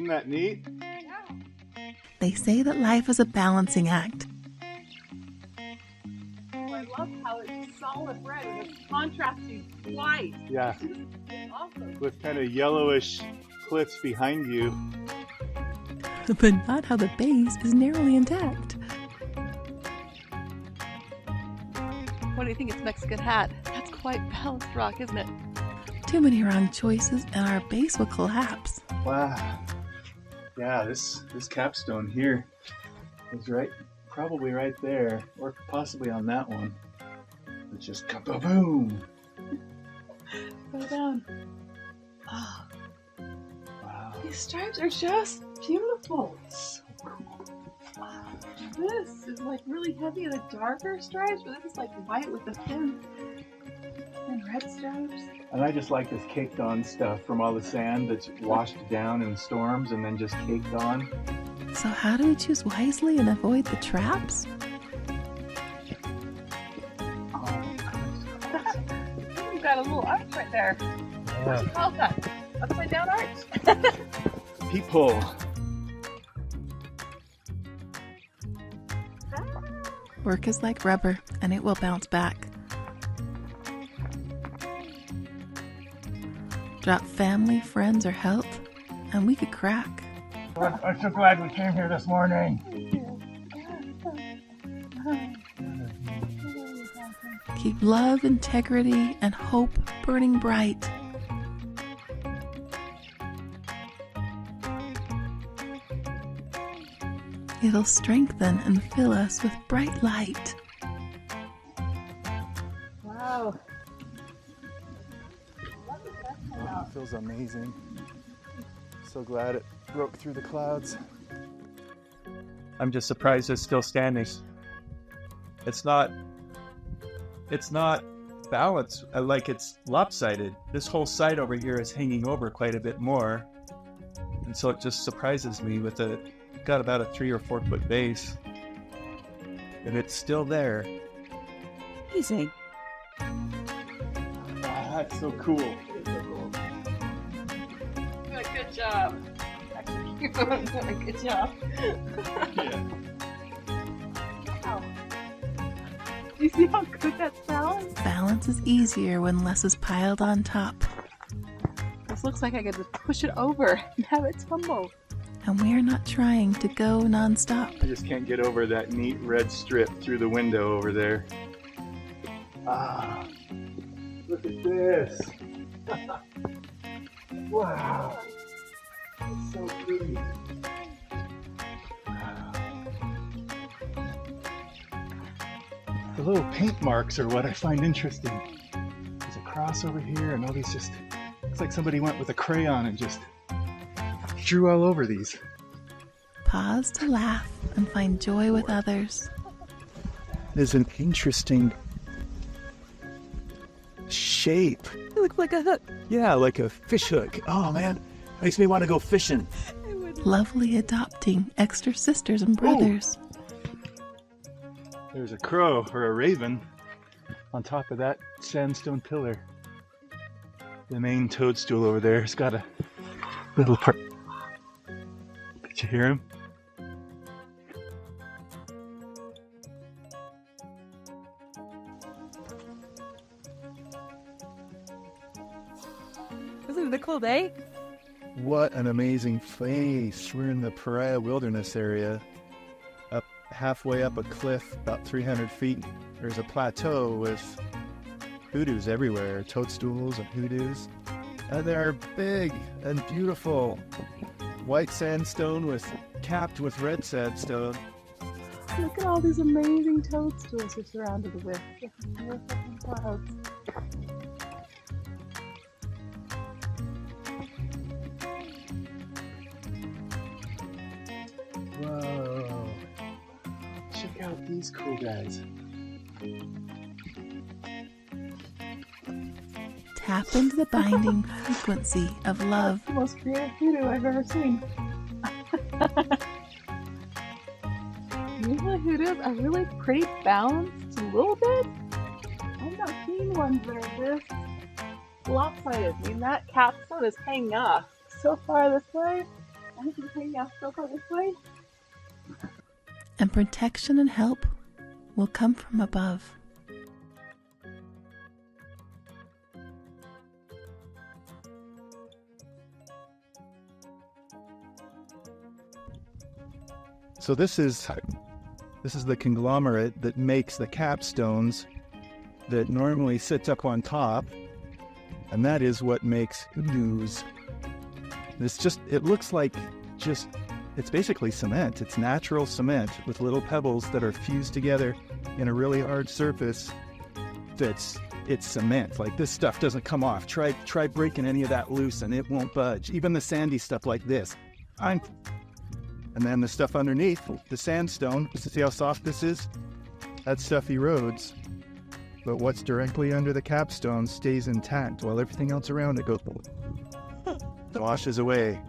Isn't that neat? Yeah. They say that life is a balancing act. I love how it's solid red and it's contrasting white. Yeah. It's awesome. With kind of yellowish cliffs behind you. But not how the base is narrowly intact. What do you think? It's Mexican hat. That's quite balanced rock, isn't it? Too many wrong choices and our base will collapse. Wow. Yeah, this capstone here is probably right there, or possibly on that one. It's just kaboom! Go down. Oh, Wow. these stripes are just beautiful. So cool. Wow. This is like really heavy, the darker stripes, but this is like white with the thin and red stripes. And I just like this caked on stuff from all the sand that's washed down in storms and then just caked on. So how do we choose wisely and avoid the traps? You've got a little arch right there. What do you call that? Upside down arch? Peephole. Work is like rubber and it will bounce back. Drop family, friends, or health, and we could crack. I'm so glad we came here this morning. Keep love, integrity, and hope burning bright. It'll strengthen and fill us with bright light. Wow. It feels amazing. So glad it broke through the clouds. I'm just surprised it's still standing. It's not balanced, like it's lopsided. This whole side over here is hanging over quite a bit more. And so it just surprises me with got about a 3 or 4 foot base. And it's still there. Amazing. That's so cool. Good job. Actually, you're doing a good job. Yeah. Wow. Do you see how good that's balanced? Balance is easier when less is piled on top. This looks like I could just push it over and have it tumble. And we're not trying to go non-stop. I just can't get over that neat red strip through the window over there. Ah, look at this. Wow. It's so pretty. Wow. The little paint marks are what I find interesting. There's a cross over here and all these just, looks like somebody went with a crayon and just drew all over these. Pause to laugh and find joy with others. There's an interesting shape. It looks like a hook. Yeah, like a fish hook. Oh man, makes me want to go fishing. Lovely adopting extra sisters and brothers. There's a crow or a raven on top of that sandstone pillar. The main toadstool over there has got a little part. Did you hear him? Isn't it a cool day? What an amazing place. We're in the Paria Wilderness area. Up halfway up a cliff, about 300 feet, there's a plateau with hoodoos everywhere, toadstools and hoodoos. And they're big and beautiful. White sandstone capped with red sandstone. Look at all these amazing toadstools you're surrounded with. Clouds. Whoa. Check out these cool guys. Tap into the binding frequency of love. The most creative hoodoo I've ever seen. Usually hoodoos are really pretty balanced a little bit. I've not seen ones that are this lopsided. I mean, that capstone is hanging off so far this way. Okay, yeah, still go this way. And protection and help will come from above. So this is the conglomerate that makes the capstones that normally sits up on top, and that is what makes HooDoos. It looks like it's basically cement. It's natural cement with little pebbles that are fused together in a really hard surface. It's cement. Like, this stuff doesn't come off. Try breaking any of that loose and it won't budge. Even the sandy stuff like this. And then the stuff underneath, the sandstone, see how soft this is? That stuff erodes. But what's directly under the capstone stays intact while everything else around it goes washes away.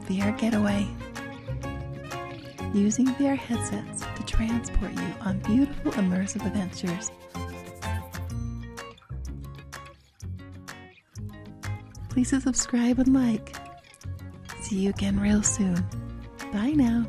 VR Getaway. Using VR headsets to transport you on beautiful immersive adventures. Please subscribe and like. See you again real soon. Bye now.